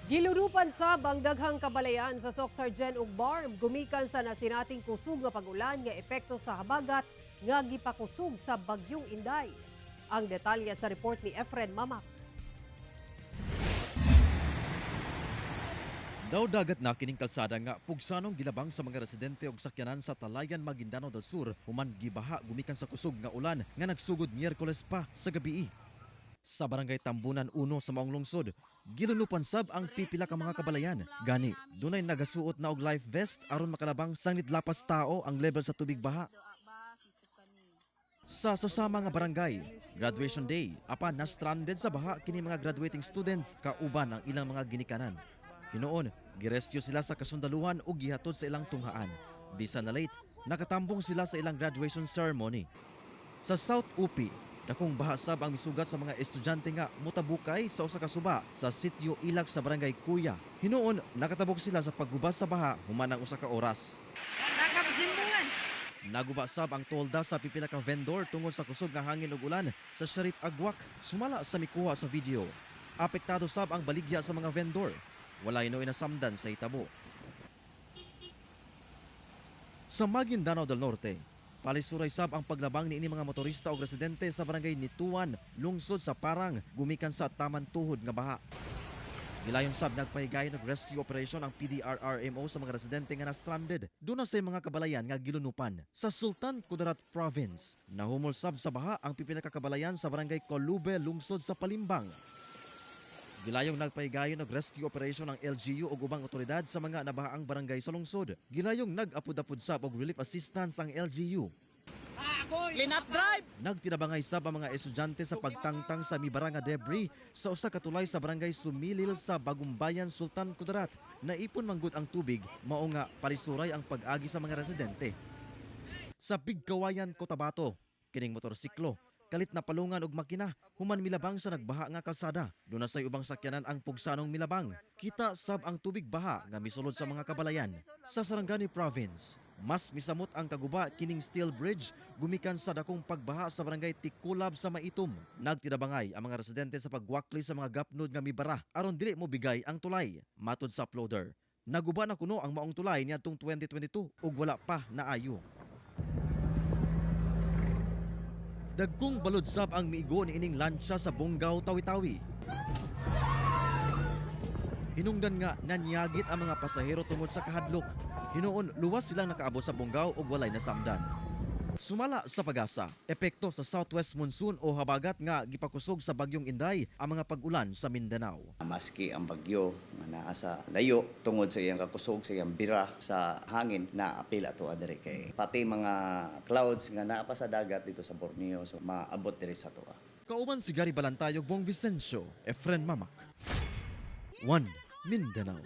Gilurupan sa bangdaghang kabalayan sa Socsargen ug Barm gumikan sa nasinating kusog nga pag-ulan nga epekto sa habagat nga gipakusog sa bagyong Inday. Ang detalye sa report ni Efren Mamak. Daw dagat na kining kalsada nga pugsanong gilabang sa mga residente og sakyanan sa Talayan, Maguindanao del Sur human gibaha gumikan sa kusog nga ulan nga nagsugod Miyerkules pa sa gabii. Sa barangay Tambunan 1 sa maong lungsod, gilunupan sab ang pipila ka mga kabalayan. Gani, dunay nagasuot na og life vest aron makalabang sang nidlapas tao ang level sa tubig baha. Sa susama nga barangay, graduation day, apan na-stranded sa baha kini mga graduating students kauban ang ilang mga ginikanan. Hinoon, girescue sila sa kasundaluhan ug gihatod sa ilang tunghaan. Bisan na late, nakatambong sila sa ilang graduation ceremony. Sa South Upi, dakong baha sab ang misugat sa mga estudyante nga mutabukay sa usa ka suba sa sitio Ilag sa barangay Kuya. Hinoon, nakatabok sila sa paggubas sa baha human ang usa ka oras. Naguba sab ang tolda sa pipila ka vendor tungod sa kusog nga hangin ug ulan sa Sharif Agwak, sumala sa mikuha sa video. Apektado sab ang baligya sa mga vendor. Walay no inasamdan sa hitabo. Sa Maguindanao del Norte, palisuray sab ang paglabang niini mga motorista o residente sa barangay Nituan, lungsod sa Parang, gumikan sa taman tuhod nga baha. Gilayon sab nagpahigayon og rescue operation ang PDRRMO sa mga residente nga na-stranded. Doon na sa mga kabalayan nga gilunupan. Sa Sultan Kudarat Province, nahumol sab sa baha ang pipila ka kabalayan sa barangay Colube, lungsod sa Palimbang. Gilayong nagpahigayon og rescue operation ang LGU ug ubang otoridad sa mga nabahaang barangay sa lungsod. Gilayong nag-apud-apud sab og relief assistance ang LGU. Clean up drive! Nagtinabangay sab ang mga estudyante sa pagtangtang sa mibara nga debris sa usa ka tulay sa barangay Sumilil sa Bagumbayan, Sultan Kudarat. Naipon manggod ang tubig, mao nga palisuray ang pag-agi sa mga residente. Sa Bigkawayan, Cotabato, kining motorsiklo kalit na palungan og makina human milabang sa nagbaha nga kalsada. Doon na say ubang sakyanan ang pugsanong milabang. Kita sab ang tubig baha nga misulod sa mga kabalayan. Sa Sarangani Province, mas misamot ang kaguba kining steel bridge gumikan sa dakong pagbaha sa barangay Tikulab sa Maitom. Nagtinabangay ang mga residente sa pagwakli sa mga gapnod nga mibara aron dili mo bigay ang tulay. Matod sa uploader, naguba na kuno ang maong tulay niadtong 2022 ug wala pa naayo. Dagkong balod sab ang miigo ni ining lansya sa Bungaw, Tawi-Tawi. Hinungdan nga nanyagit ang mga pasahero tungod sa kahadlok. Hinoon, luwas silang nakaabot sa Bungaw ug walay nasamdan. Sumala sa pag-asa, epekto sa southwest monsoon o habagat nga gipakusog sa bagyong Inday ang mga pag-ulan sa Mindanao. Maski ang bagyo nga naa sa layo tungod sa iyang kakusog sa iyang bira sa hangin na apil ato adiri kay pati mga clouds nga naa pa sa dagat dito sa Borneo so maabot diri sa toa. Kauban si Gary Balantayog, Bong Vicencio, Efren Mamak. 1 Mindanao.